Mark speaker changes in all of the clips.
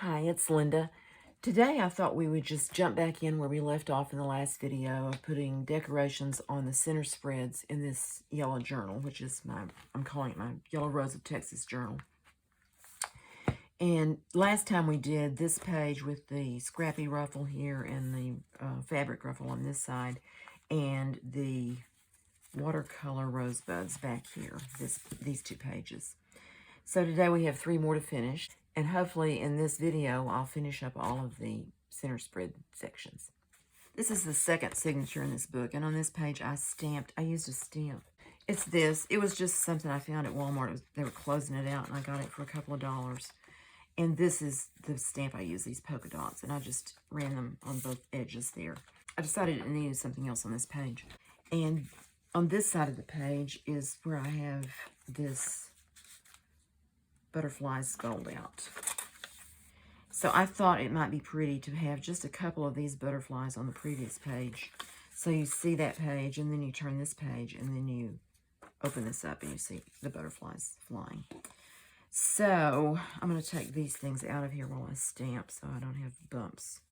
Speaker 1: Hi, it's Linda. Today I thought we would just jump back in where we left off in the last video of putting decorations on the center spreads in this yellow journal, which is I'm calling it my Yellow Rose of Texas journal. And last time we did this page with the scrappy ruffle here and the fabric ruffle on this side and the watercolor rosebuds back here, these two pages. So today we have 3 more to finish, and hopefully in this video I'll finish up all of the center spread sections. This is the second signature in this book, and on this page I used a stamp. It's this. It was just something I found at Walmart. They were closing it out, and I got it for a couple of dollars. And this is the stamp I use, these polka dots, and I just ran them on both edges there. I decided I needed something else on this page. And on this side of the page is where I have this butterflies spelled out. So I thought it might be pretty to have just a couple of these butterflies on the previous page. So you see that page, and then you turn this page, and then you open this up, and you see the butterflies flying. So I'm going to take these things out of here while I stamp so I don't have bumps.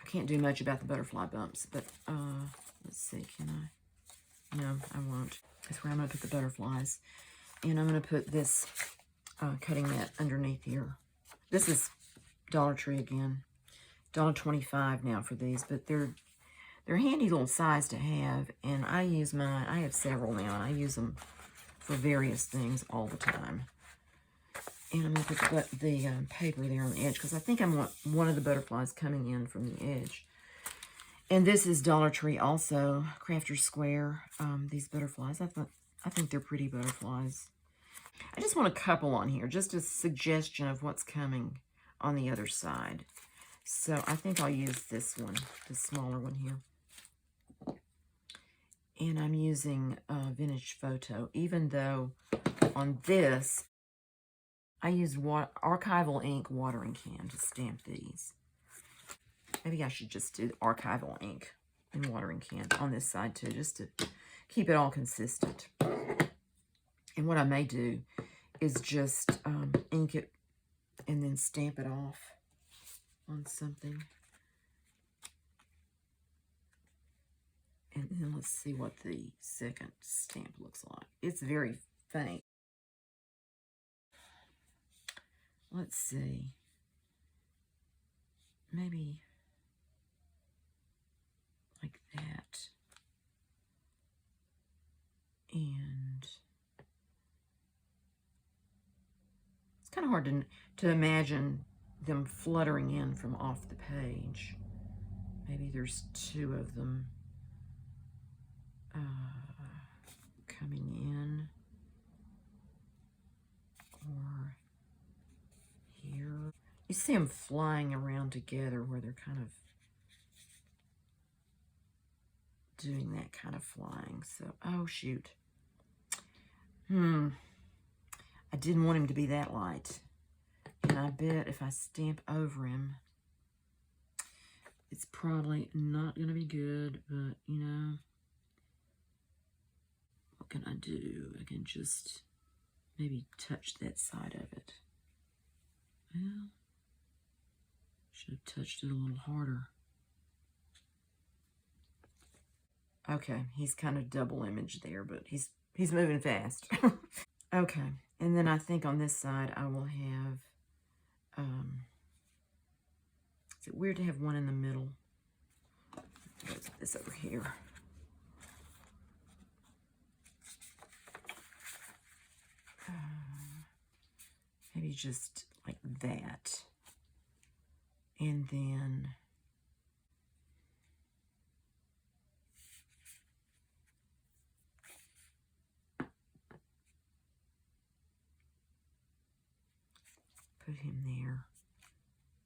Speaker 1: I can't do much about the butterfly bumps, but let's see, can I? No, I won't. That's where I'm going to put the butterflies. And I'm going to put this cutting mat underneath here. This is Dollar Tree again. $1.25 now for these, but they're handy little size to have, and I use mine. I have several now, and I use them for various things all the time. And I'm going to put the paper there on the edge, because I think I want one of the butterflies coming in from the edge. And this is Dollar Tree also, Crafter's Square. These butterflies, I think they're pretty butterflies. I just want a couple on here, just a suggestion of what's coming on the other side. So I think I'll use this one, the smaller one here. And I'm using Vintage Photo, even though on this, I used archival ink watering can to stamp these. Maybe I should just do archival ink and watering can on this side too, just to keep it all consistent. And what I may do is just ink it and then stamp it off on something. And then let's see what the second stamp looks like. It's very faint. Let's see. Maybe like that. And it's kind of hard to imagine them fluttering in from off the page. Maybe there's 2 of them coming in, or here. You see them flying around together where they're kind of doing that kind of flying. So, oh shoot. I didn't want him to be that light. And I bet if I stamp over him, it's probably not going to be good, but you know, what can I do? I can just maybe touch that side of it. Well, should have touched it a little harder. Okay, he's kind of double image there, but he's moving fast. Okay, and then I think on this side I will have, is it weird to have one in the middle? Let's put this over here. Maybe just like that. And then put him there.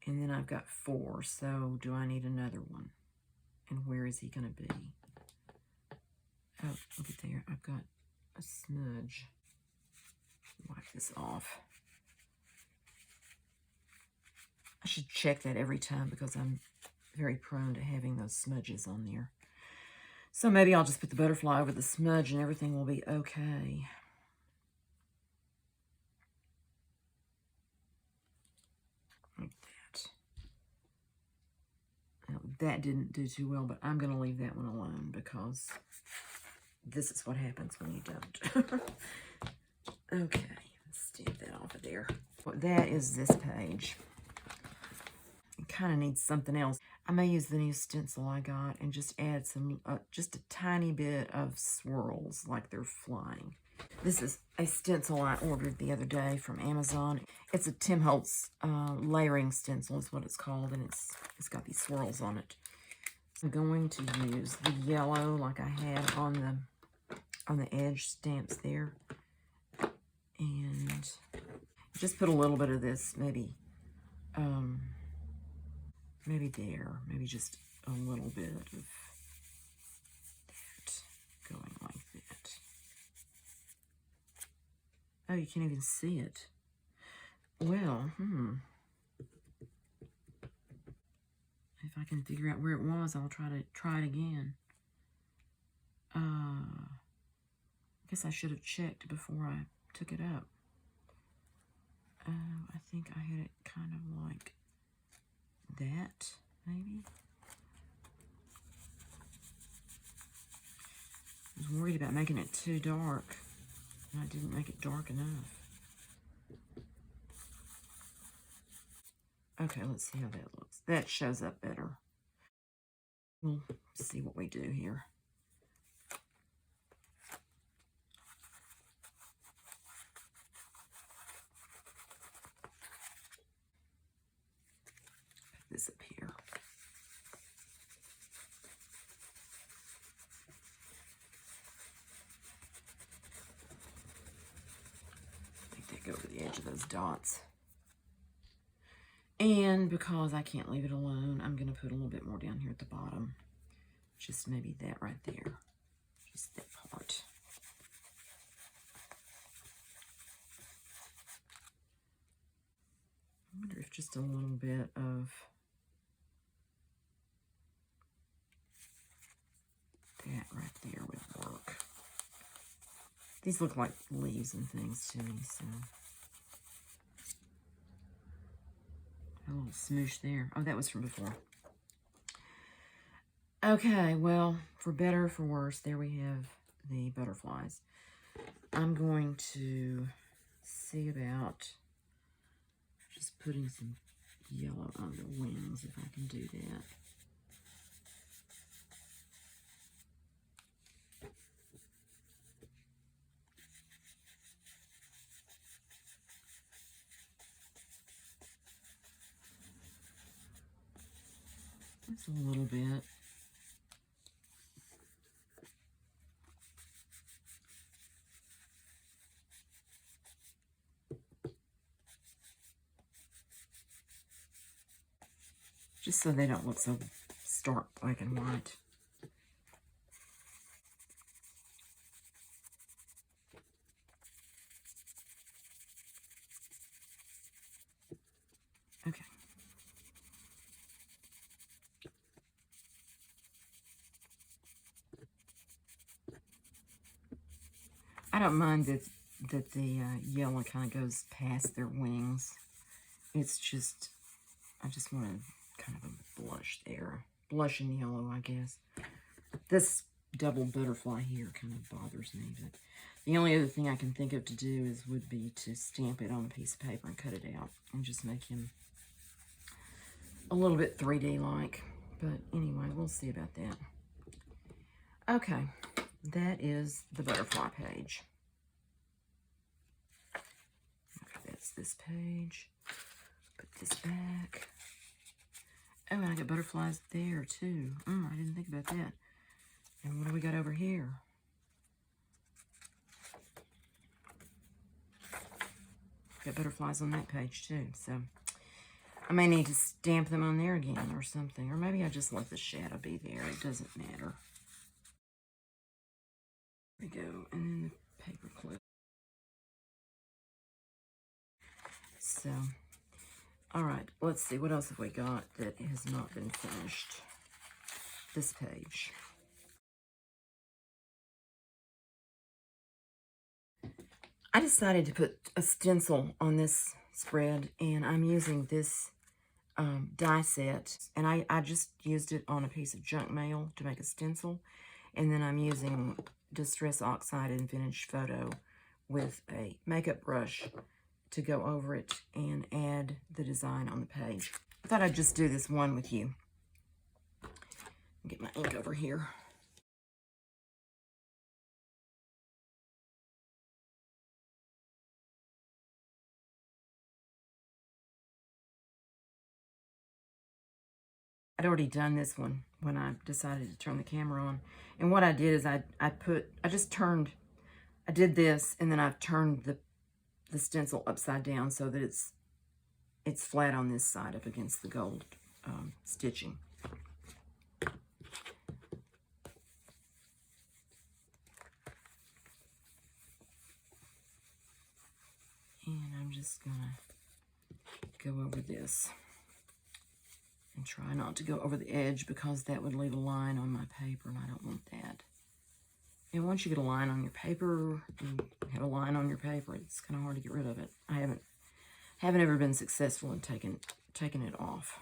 Speaker 1: And then I've got 4, so do I need another one? And where is he going to be? Oh, look at there. I've got a smudge. Wipe this off. I should check that every time because I'm very prone to having those smudges on there. So maybe I'll just put the butterfly over the smudge and everything will be okay. like that. Now, that didn't do too well, but I'm going to leave that one alone because this is what happens when you don't. Okay, let's stamp that off of there. Well, that is this page. It kind of needs something else. I may use the new stencil I got and just add some, just a tiny bit of swirls like they're flying. This is a stencil I ordered the other day from Amazon. It's a Tim Holtz layering stencil is what it's called, and it's got these swirls on it. I'm going to use the yellow like I had on the edge stamps there, and just put a little bit of this, maybe there, maybe just a little bit of that going like that. Oh, you can't even see it. Well, if I can figure out where it was, I'll try it again. I guess I should have checked before I took it up. I think I had it kind of like that, maybe. I was worried about making it too dark, and I didn't make it dark enough. Okay, let's see how that looks. That shows up better. We'll see what we do here. Put this up here. Make that go over the edge of those dots. And because I can't leave it alone, I'm going to put a little bit more down here at the bottom. Just maybe that right there. Just that part. I wonder if just a little bit of that right there would work. These look like leaves and things to me, so... A little smoosh there. Oh, that was from before. Okay, well, for better or for worse, there we have the butterflies. I'm going to see about just putting some yellow on the wings, if I can do that. Just a little bit. Just so they don't look so stark black and white. Okay. I don't mind that the yellow kind of goes past their wings. It's just, I just want to kind of a blush there. Blush and yellow, I guess. This double butterfly here kind of bothers me, but the only other thing I can think of to do would be to stamp it on a piece of paper and cut it out and just make him a little bit 3D-like. But anyway, we'll see about that. Okay, that is the butterfly page. Okay, that's this page. Put this back. Oh, and I got butterflies there too. I didn't think about that. And what do we got over here? Got butterflies on that page too. So I may need to stamp them on there again or something. Or maybe I just let the shadow be there. It doesn't matter. There we go. And then the paper clip. So, all right. Let's see. What else have we got that has not been finished? This page. I decided to put a stencil on this spread, and I'm using this die set, and I just used it on a piece of junk mail to make a stencil, and then I'm using Distress Oxide and Vintage Photo with a makeup brush to go over it and add the design on the page. I thought I'd just do this one with you. Get my ink over here. I'd already done this one when I decided to turn the camera on. And what I did is I did this, and then I've turned the stencil upside down so that it's flat on this side up against the gold stitching. And I'm just gonna go over this and try not to go over the edge, because that would leave a line on my paper, and I don't want that. And once you get a line on your paper, you have a line on your paper, it's kind of hard to get rid of it. I haven't ever been successful in taking it off.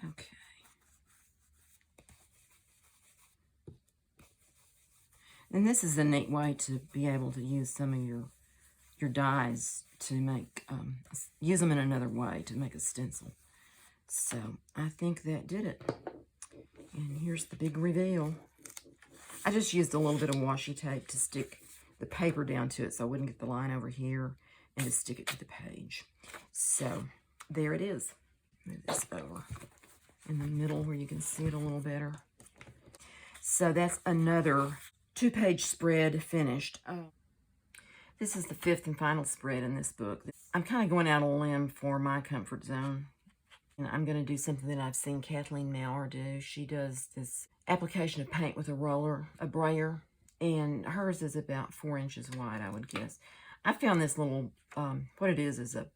Speaker 1: Okay. And this is a neat way to be able to use some of your dies to make, use them in another way to make a stencil. So I think that did it. And here's the big reveal. I just used a little bit of washi tape to stick the paper down to it so I wouldn't get the line over here, and to stick it to the page. So there it is. Move this over in the middle where you can see it a little better. So that's another 2-page spread finished. This is the 5th and final spread in this book. I'm kind of going out on a limb for my comfort zone. And I'm going to do something that I've seen Kathleen Maurer do. She does this application of paint with a roller, a brayer, and hers is about 4 inches wide, I would guess. I found this little, what it is a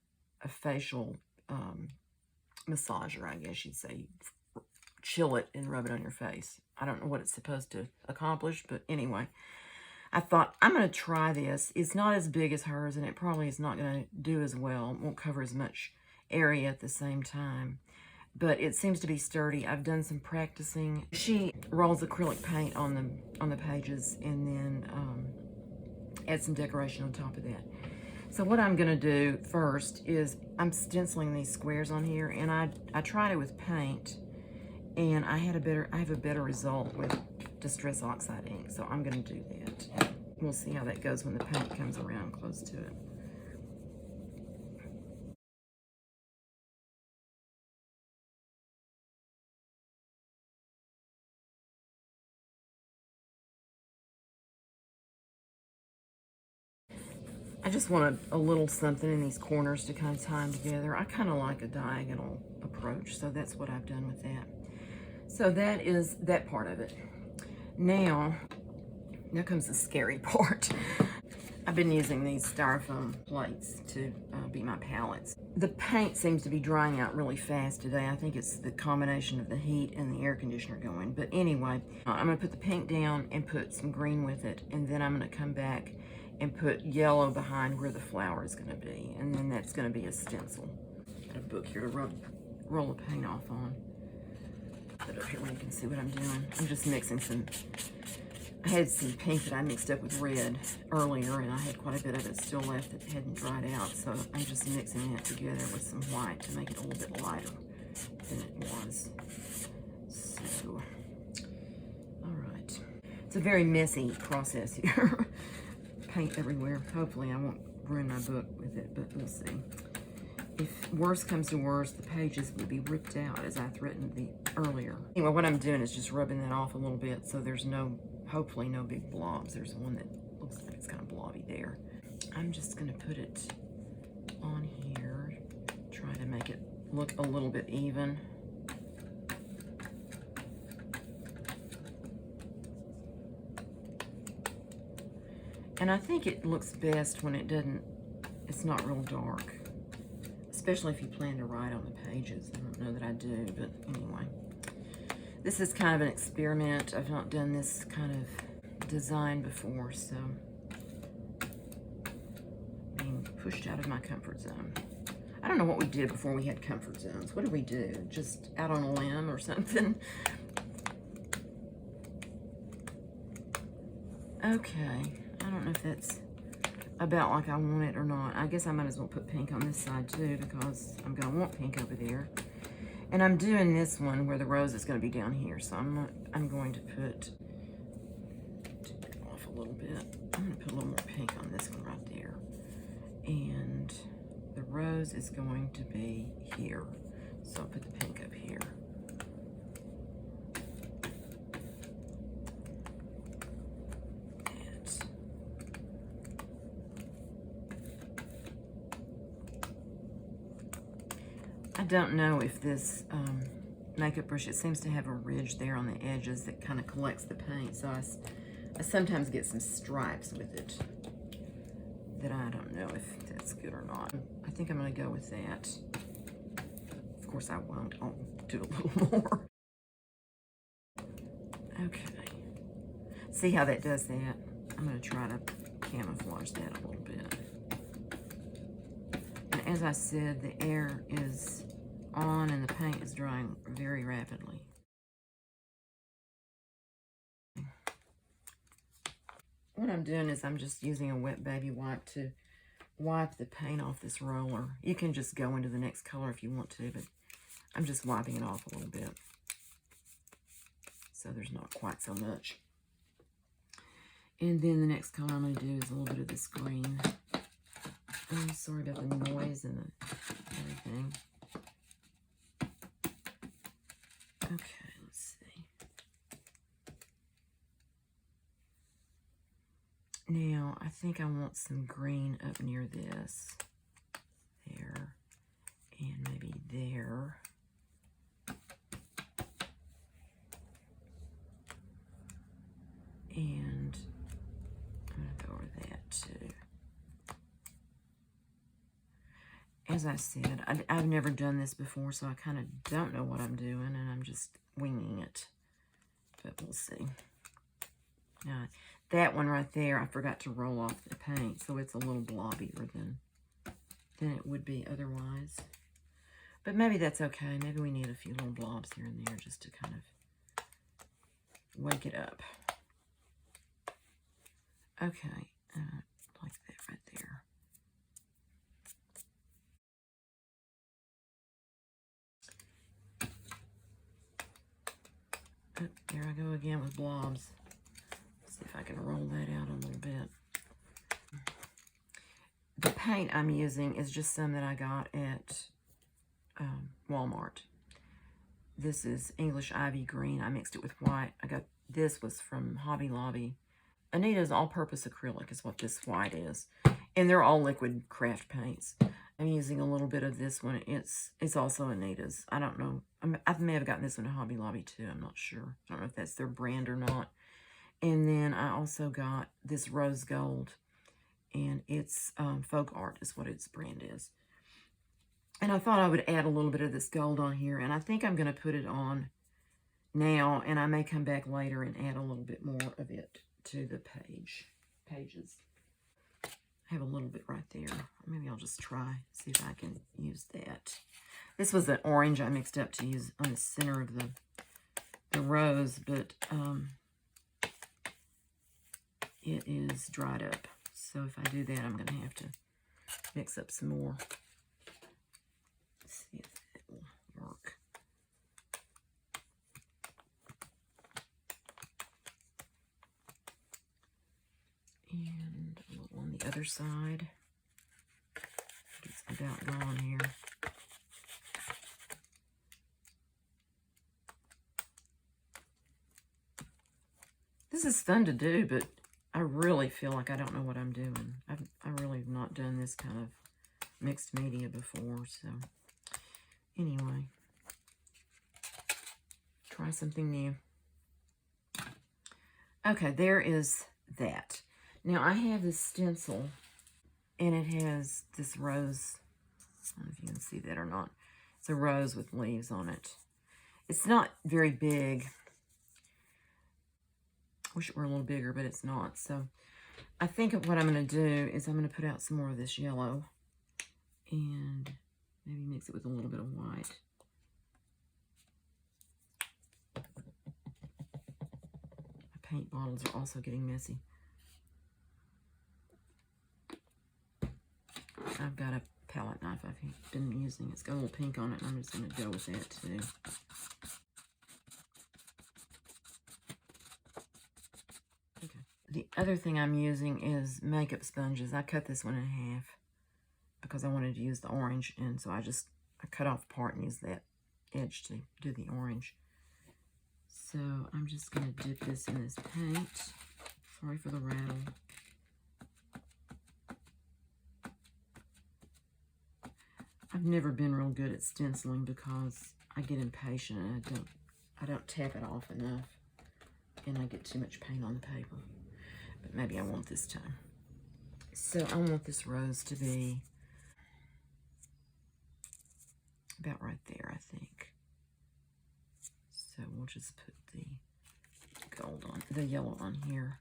Speaker 1: facial massager, I guess you'd say. Chill it and rub it on your face. I don't know what it's supposed to accomplish, but anyway. I thought, I'm going to try this. It's not as big as hers, and it probably is not going to do as well. It won't cover as much area at the same time. But it seems to be sturdy. I've done some practicing. She rolls acrylic paint on the pages, and then adds some decoration on top of that. So what I'm going to do first is I'm stenciling these squares on here, and I tried it with paint, and I have a better result with Distress Oxide ink, so I'm going to do that. We'll see how that goes when the paint comes around close to it. I just want a little something in these corners to kind of tie them together. I kind of like a diagonal approach, so that's what I've done with that. So that is that part of it. Now comes the scary part. I've been using these styrofoam plates to be my palettes. The paint seems to be drying out really fast today. I think it's the combination of the heat and the air conditioner going. But anyway, I'm going to put the pink down and put some green with it. And then I'm going to come back and put yellow behind where the flower is going to be. And then that's going to be a stencil. Got a book here to roll the paint off on. Put it up here where you can see what I'm doing. I'm just mixing some... I had some pink that I mixed up with red earlier, and I had quite a bit of it still left that hadn't dried out, so I'm just mixing that together with some white to make it a little bit lighter than it was. So, alright. It's a very messy process here. Paint everywhere. Hopefully I won't ruin my book with it, but we'll see. If worse comes to worse, the pages will be ripped out as I threatened earlier. Anyway, what I'm doing is just rubbing that off a little bit so there's hopefully no big blobs. There's one that looks like it's kind of blobby there. I'm just going to put it on here, try to make it look a little bit even. And I think it looks best when it's not real dark. Especially if you plan to write on the pages. I don't know that I do, but anyway. This is kind of an experiment. I've not done this kind of design before, so being pushed out of my comfort zone. I don't know what we did before we had comfort zones. What did we do? Just out on a limb or something? Okay, I don't know if that's about like I want it or not. I guess I might as well put pink on this side too, because I'm gonna want pink over there. And I'm doing this one where the rose is gonna be down here, so I'm going to put off a little bit. I'm gonna put a little more pink on this one right there. And the rose is going to be here. So I'll put the pink up here. I don't know if this makeup brush, it seems to have a ridge there on the edges that kind of collects the paint. So I sometimes get some stripes with it that I don't know if that's good or not. I think I'm going to go with that. Of course I won't. I'll do a little more. Okay. See how that does that? I'm going to try to camouflage that a little bit. And as I said, the air is on and the paint is drying very rapidly. What I'm doing is I'm just using a wet baby wipe to wipe the paint off this roller. You can just go into the next color if you want to, but I'm just wiping it off a little bit, so there's not quite so much. And then the next color I'm going to do is a little bit of this green. I'm sorry about the noise and everything. Okay, let's see. Now, I think I want some green up near this. There. And maybe there. And I'm going to go over that too. As I said, I've never done this before, so I kind of don't know what I'm doing, and I'm just winging it. But we'll see. Now, that one right there, I forgot to roll off the paint, so it's a little blobbier than it would be otherwise. But maybe that's okay. Maybe we need a few little blobs here and there just to kind of wake it up. Okay, like that right there. Oh, there I go again with blobs. Let's see if I can roll that out a little bit. The paint I'm using is just some that I got at Walmart. This is English Ivy Green. I mixed it with white. This was from Hobby Lobby. Anita's all-purpose acrylic is what this white is. And they're all liquid craft paints. I'm using a little bit of this one. It's also Anita's. I don't know. I may have gotten this one at Hobby Lobby too. I'm not sure. I don't know if that's their brand or not. And then I also got this rose gold. And it's Folk Art is what its brand is. And I thought I would add a little bit of this gold on here. And I think I'm going to put it on now. And I may come back later and add a little bit more of it to the pages. I have a little bit right there. Maybe I'll just try, see if I can use that. This was an orange I mixed up to use on the center of the rose, but it is dried up. So if I do that, I'm going to have to mix up some more. Let's see if it will work. And a little on the other side. It's about gone here. This is fun to do, but I really feel like I don't know what I'm doing. I really have not done this kind of mixed media before, so anyway. Try something new. Okay, there is that. Now, I have this stencil, and it has this rose. I don't know if you can see that or not. It's a rose with leaves on it. It's not very big. Wish it were a little bigger, but it's not. So I think what I'm going to do is I'm going to put out some more of this yellow and maybe mix it with a little bit of white. My paint bottles are also getting messy. I've got a palette knife I've been using. It's got a little pink on it, and I'm just going to go with that too. Okay. The other thing I'm using is makeup sponges. I cut this one in half because I wanted to use the orange, and so I cut off part and used that edge to do the orange. So I'm just going to dip this in this paint. Sorry for the rattle. I've never been real good at stenciling because I get impatient and I don't tap it off enough, and I get too much paint on the paper. But maybe I won't this time. So I want this rose to be about right there, I think. So we'll just put the gold on, the yellow on here.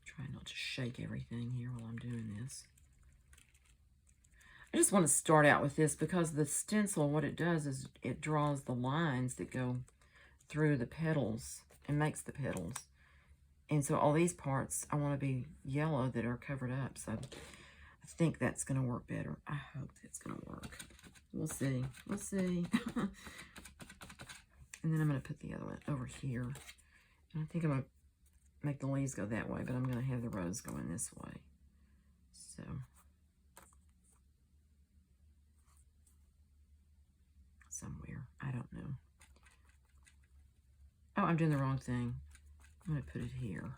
Speaker 1: Try not to shake everything here while I'm doing this. I just want to start out with this because the stencil, what it does is it draws the lines that go through the petals and makes the petals. And so all these parts, I want to be yellow that are covered up. So I think that's going to work better. I hope that's going to work. We'll see. We'll see. And then I'm going to put the other one over here. And I think I'm going to make the leaves go that way, but I'm going to have the rose going this way. So somewhere. I don't know. Oh, I'm doing the wrong thing. I'm going to put it here.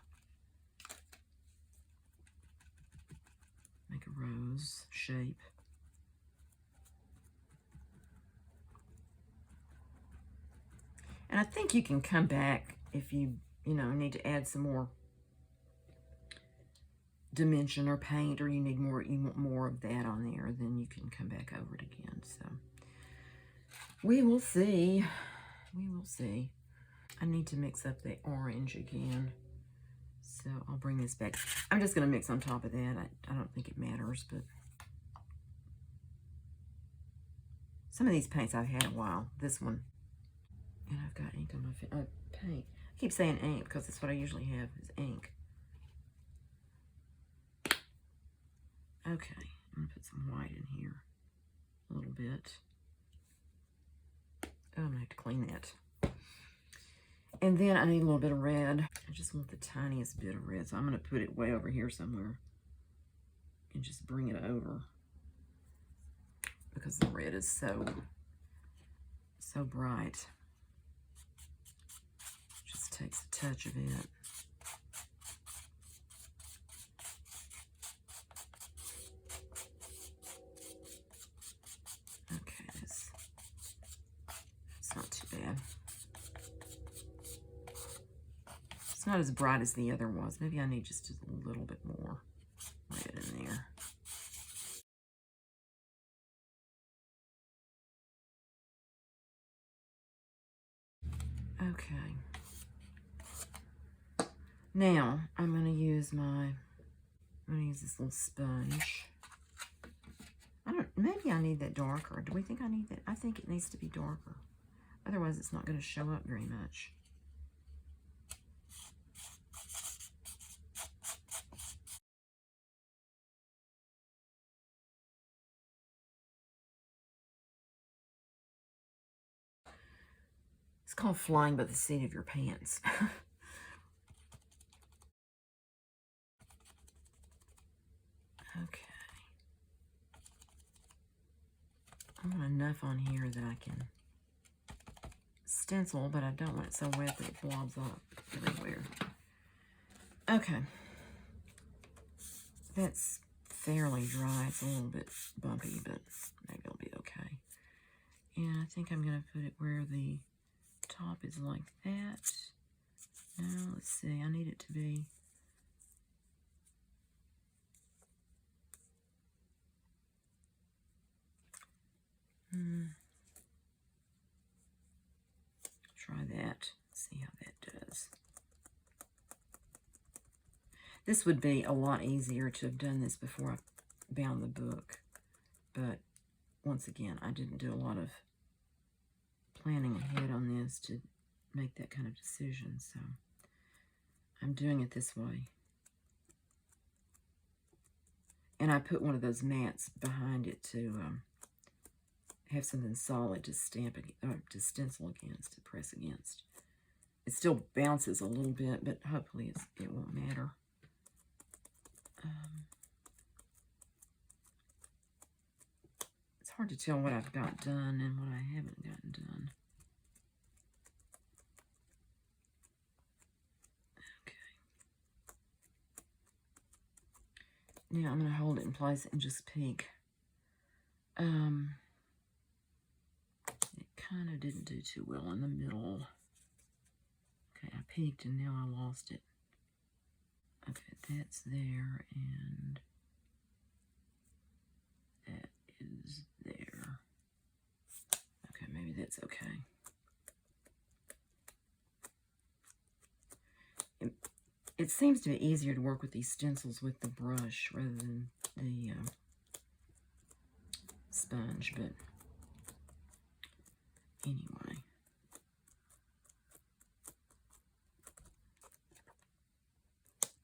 Speaker 1: Make a rose shape. And I think you can come back if you need to add some more dimension or paint, or you want more of that on there, then you can come back over it again. So we will see. We will see. I need to mix up the orange again. So I'll bring this back. I'm just going to mix on top of that. I don't think it matters, but some of these paints I've had a while. This one. And I've got ink on my paint. I keep saying ink because that's what I usually have is ink. Okay, I'm going to put some white in here a little bit. Oh, I'm going to have to clean that. And then I need a little bit of red. I just want the tiniest bit of red, so I'm going to put it way over here somewhere and just bring it over because the red is so bright. Just takes a touch of it. Okay, it's not too bad. It's not as bright as the other was. Maybe I need just a little bit more red in there. Okay. Now I'm going to use this little sponge. Maybe I need that darker. Do we think I need that? I think it needs to be darker. Otherwise it's not going to show up very much. It's called flying by the seat of your pants. Okay. I want enough on here that I can stencil, but I don't want it so wet that it blobs up everywhere. Okay. That's fairly dry. It's a little bit bumpy, but maybe it'll be okay. And I think I'm going to put it where the top is like that. Now, let's see. I need it to be... Try that. See how that does. This would be a lot easier to have done this before I bound the book. But once again, I didn't do a lot of planning ahead on this to make that kind of decision. So I'm doing it this way. And I put one of those mats behind it to have something solid to stamp it, to stencil against, to press against. It still bounces a little bit, but hopefully it won't matter. It's hard to tell what I've got done and what I haven't gotten done. Now I'm going to hold it in place and just peek. It kind of didn't do too well in the middle. Okay, I peeked and now I lost it. Okay, that's there and that is there. Okay, maybe that's okay. It seems to be easier to work with these stencils with the brush rather than the sponge, but anyway.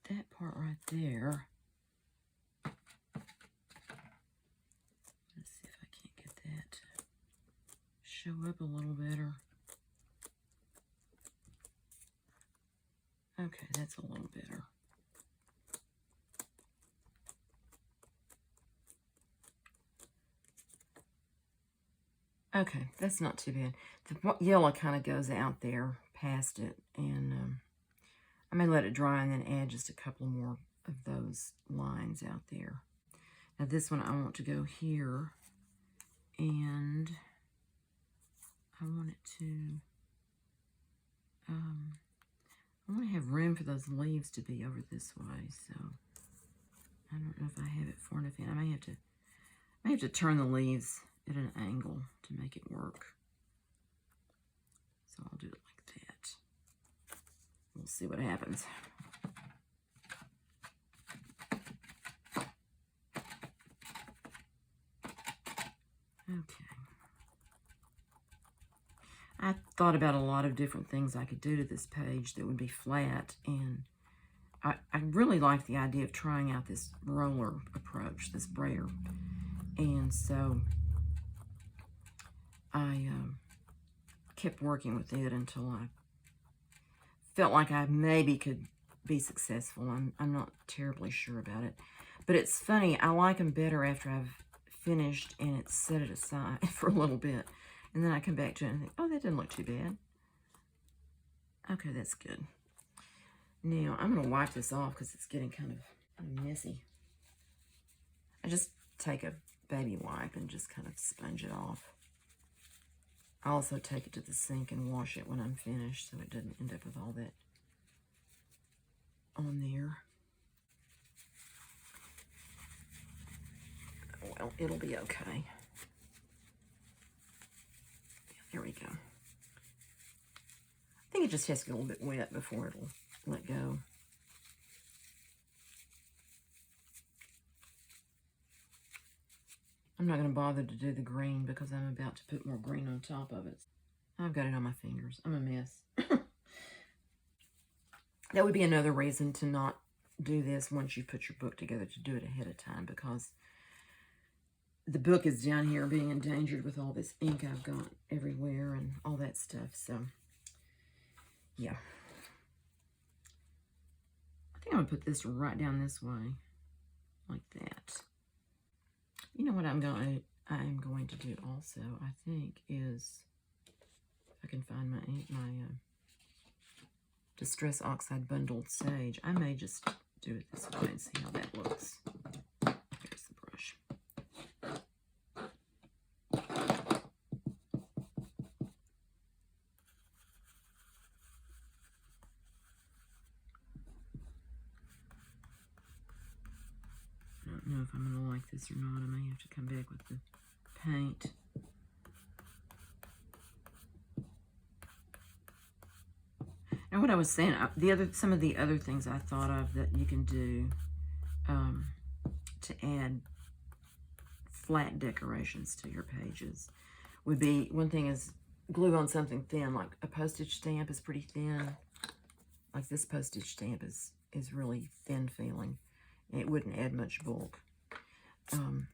Speaker 1: That part right there, let's see if I can't get that to show up a little better. Okay, that's a little better. Okay, that's not too bad. The yellow kind of goes out there past it, and I may let it dry and then add just a couple more of those lines out there. Now this one I want to go here, and I want it to, I want to have room for those leaves to be over this way, so I don't know if I have it far enough in. I may have to turn the leaves at an angle to make it work. So I'll do it like that. We'll see what happens. Okay. I thought about a lot of different things I could do to this page that would be flat, and I really like the idea of trying out this roller approach, this Brayer. And so I kept working with it until I felt like I maybe could be successful. I'm not terribly sure about it. But it's funny, I like them better after I've finished and it's set it aside for a little bit. And then I come back to it and think, oh, that didn't look too bad. Okay, that's good. Now, I'm going to wipe this off because it's getting kind of messy. I just take a baby wipe and just kind of sponge it off. I also take it to the sink and wash it when I'm finished so it doesn't end up with all that on there. Well, it'll be okay. There we go. I think it just has to get a little bit wet before it'll let go. I'm not going to bother to do the green because I'm about to put more green on top of it. I've got it on my fingers. I'm a mess. That would be another reason to not do this once you put your book together, to do it ahead of time, because the book is down here being endangered with all this ink I've got everywhere and all that stuff. So, yeah. I think I'm going to put this right down this way, like that. You know what I'm going to do also, I think, is, if I can find my Distress Oxide Bundled Sage, I may just do it this way and see how that looks. Here's the brush. I don't know if I'm going to like this or not. I may have to come back with the paint. Now what I was saying, some of the other things I thought of that you can do to add flat decorations to your pages would be, one thing is glue on something thin, like a postage stamp is pretty thin. Like this postage stamp is really thin feeling. It wouldn't add much bulk.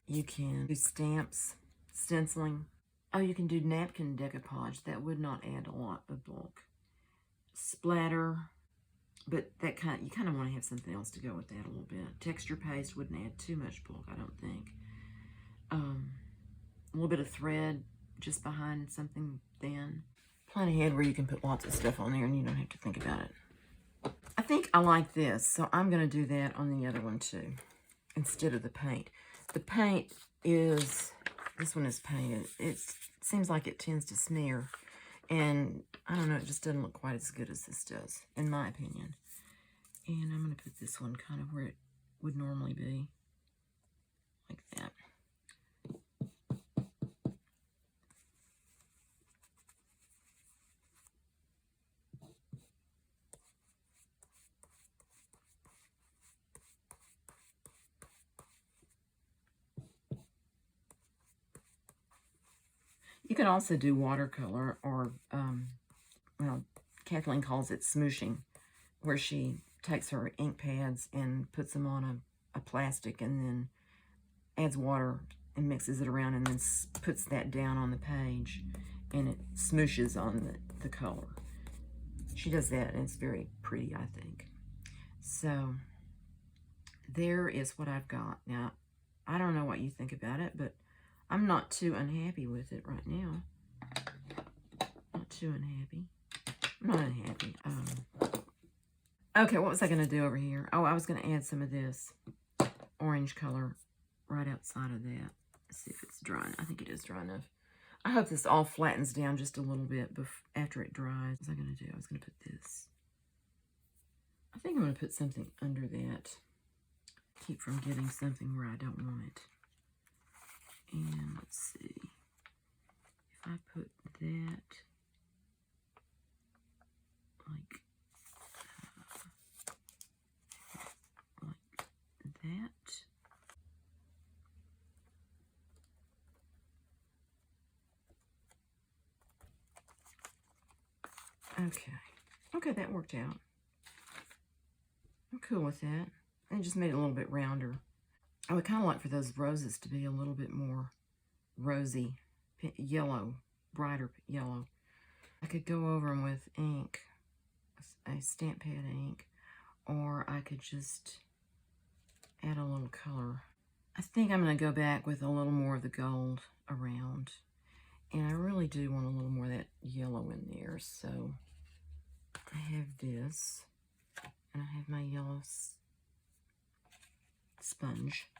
Speaker 1: You can do stamps, stenciling. Oh, you can do napkin decoupage. That would not add a lot of bulk. Splatter, but that you kind of want to have something else to go with that a little bit. Texture paste wouldn't add too much bulk, I don't think. A little bit of thread just behind something thin. Plan ahead where you can put lots of stuff on there and you don't have to think about it. I think I like this, so I'm going to do that on the other one too, instead of the paint. The paint is, this one is painted. It seems like it tends to smear, and I don't know, it just doesn't look quite as good as this does, in my opinion. And I'm going to put this one kind of where it would normally be, like that. You can also do watercolor, or, well, Kathleen calls it smooshing, where she takes her ink pads and puts them on a plastic and then adds water and mixes it around and then puts that down on the page, and it smooshes on the color. She does that, and it's very pretty, I think. So there is what I've got. Now, I don't know what you think about it, but I'm not too unhappy with it right now. Not too unhappy. I'm not unhappy. Okay, what was I going to do over here? Oh, I was going to add some of this orange color right outside of that. Let's see if it's dry. I think it is dry enough. I hope this all flattens down just a little bit after it dries. What was I going to do? I was going to put this. I think I'm going to put something under that. Keep from getting something where I don't want it. And let's see. If I put that like that. Okay. Okay, that worked out. I'm cool with that. I just made it a little bit rounder. I would kind of like for those roses to be a little bit more rosy, yellow, brighter yellow. I could go over them with ink, a stamp pad ink, or I could just add a little color. I think I'm going to go back with a little more of the gold around. And I really do want a little more of that yellow in there. So I have this, and I have my yellow sponge.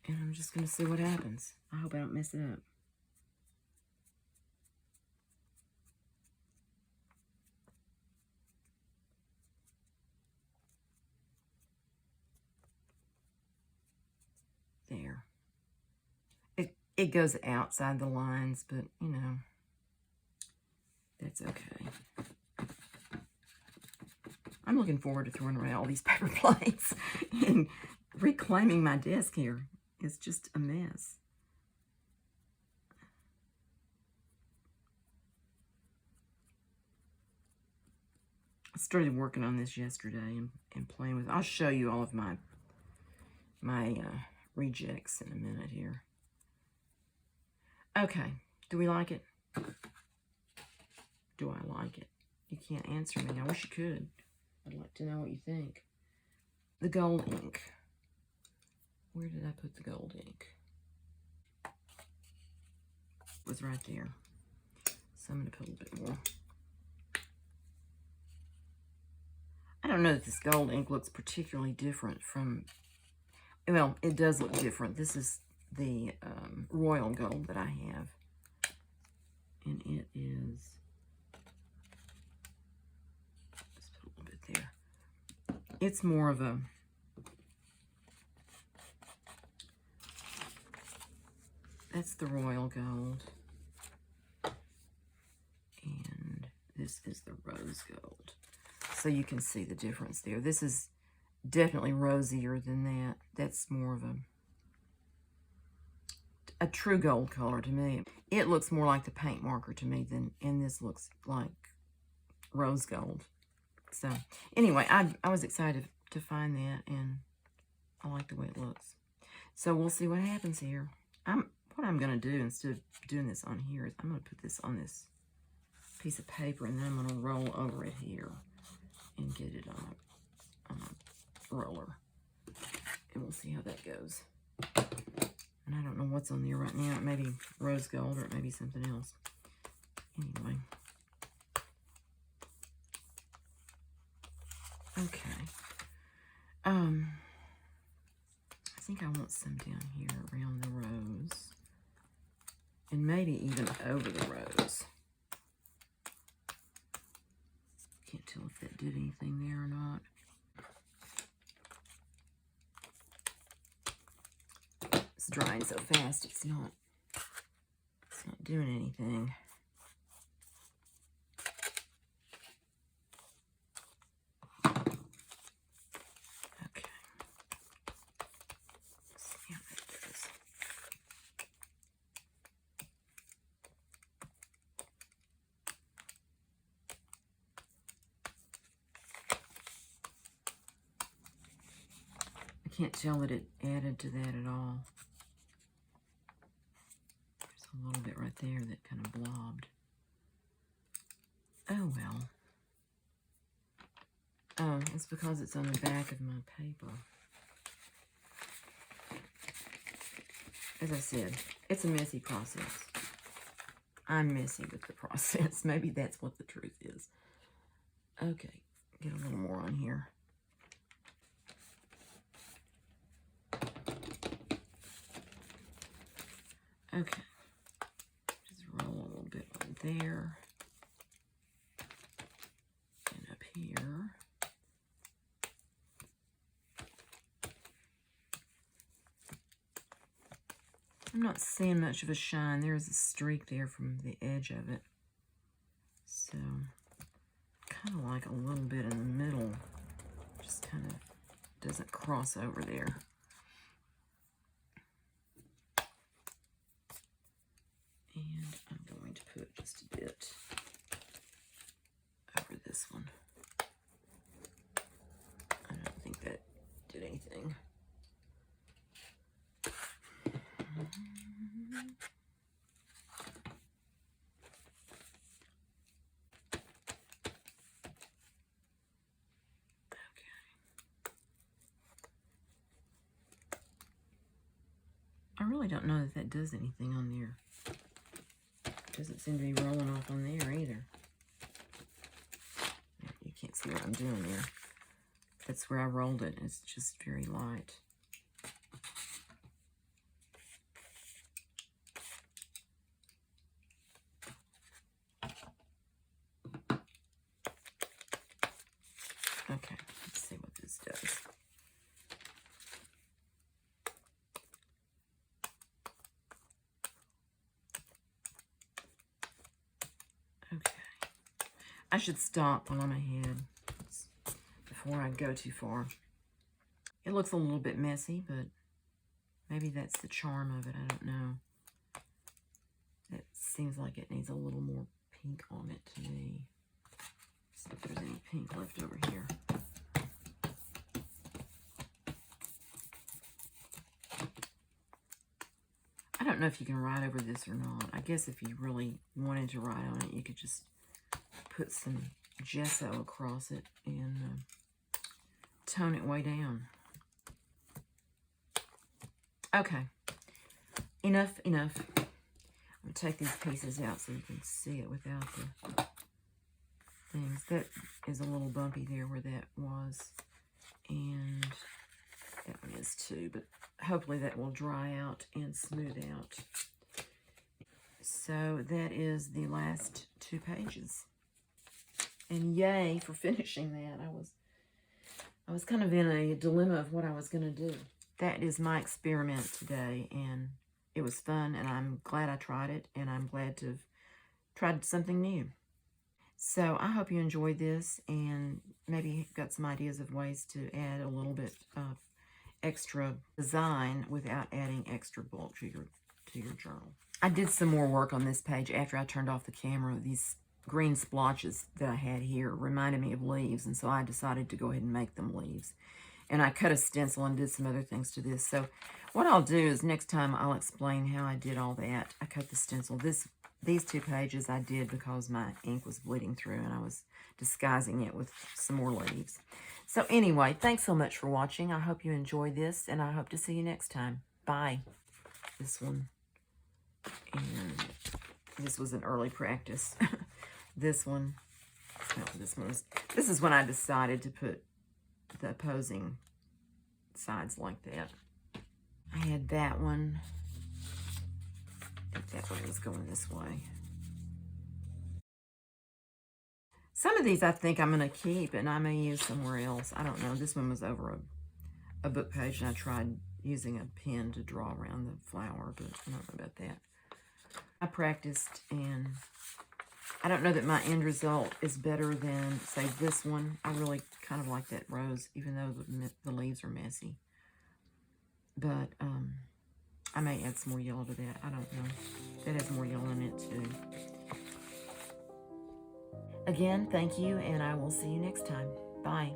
Speaker 1: And I'm just going to see what happens. I hope I don't mess it up. There. It goes outside the lines, but, you know, that's okay. I'm looking forward to throwing away all these paper plates and reclaiming my desk here. It's just a mess. I started working on this yesterday and playing with it. I'll show you all of my rejects in a minute here. Okay, do we like it? Do I like it? You can't answer me. I wish you could. I'd like to know what you think. The gold ink. Where did I put the gold ink? It was right there. So I'm going to put a little bit more. I don't know that this gold ink looks particularly different from, well, it does look different. This is the royal gold that I have. And it is, let's put a little bit there. It's more of a, that's the royal gold. this is the rose gold. So you can see the difference there. This is definitely rosier than that. That's more of a true gold color to me. It looks more like the paint marker to me than, and this looks like rose gold. So anyway, I was excited to find that, and I like the way it looks. So we'll see what happens here. What I'm going to do instead of doing this on here is I'm going to put this on this piece of paper, and then I'm going to roll over it here and get it on a roller. And we'll see how that goes. And I don't know what's on there right now. It may be rose gold or it may be something else. Anyway. Okay. I think I want some down here around the rose. And maybe even over the rose. Can't tell if that did anything there or not. It's drying so fast, it's not doing anything. Okay. Let's see how that does. I can't tell that it added to that at all. There's a little bit right there that kind of blobbed. Oh well. Oh, it's because it's on the back of my paper. As I said, it's a messy process. I'm messy with the process. Maybe that's what the truth is. Okay, get a little more on here. Okay, just roll a little bit right there. And up here. I'm not seeing much of a shine. There's a streak there from the edge of it. So, kind of like a little bit in the middle. Just kind of doesn't cross over there. And I'm going to put just a bit over this one. I don't think that did anything. I really don't know that that does anything on there. Doesn't seem to be rolling off on there either. You can't see what I'm doing there. That's where I rolled it. It's just very light. Okay, let's see what this does. Okay. I should stop while I'm ahead before I go too far. It looks a little bit messy, but maybe that's the charm of it. I don't know. It seems like it needs a little more pink on it to me. See if there's any pink left over here. I don't know if you can write over this or not. I guess if you really wanted to write on it, you could just put some gesso across it and tone it way down. Okay, enough. I'm going to take these pieces out so you can see it without the things. That is a little bumpy there where that was, and that one is too, but hopefully that will dry out and smooth out. So that is the last 2 pages. And yay for finishing that. I was kind of in a dilemma of what I was going to do. That is my experiment today, and it was fun, and I'm glad I tried it, and I'm glad to have tried something new. So I hope you enjoyed this and maybe got some ideas of ways to add a little bit of extra design without adding extra bulk to your journal. I did some more work on this page after I turned off the camera. These green splotches that I had here reminded me of leaves, and so I decided to go ahead and make them leaves. And I cut a stencil and did some other things to this. So what I'll do is next time I'll explain how I did all that. I cut the stencil. These 2 pages I did because my ink was bleeding through and I was disguising it with some more leaves. So anyway, thanks so much for watching. I hope you enjoyed this, and I hope to see you next time. Bye. This one. And this was an early practice. This one. No, this is when I decided to put the opposing sides like that. I had that one. I think that one was going this way. Some of these I think I'm going to keep and I may use somewhere else. I don't know. This one was over a book page and I tried using a pen to draw around the flower, but I don't know about that. I practiced, and I don't know that my end result is better than, say, this one. I really kind of like that rose, even though the leaves are messy. But I may add some more yellow to that. I don't know. That has more yellow in it, too. Again, thank you, and I will see you next time. Bye.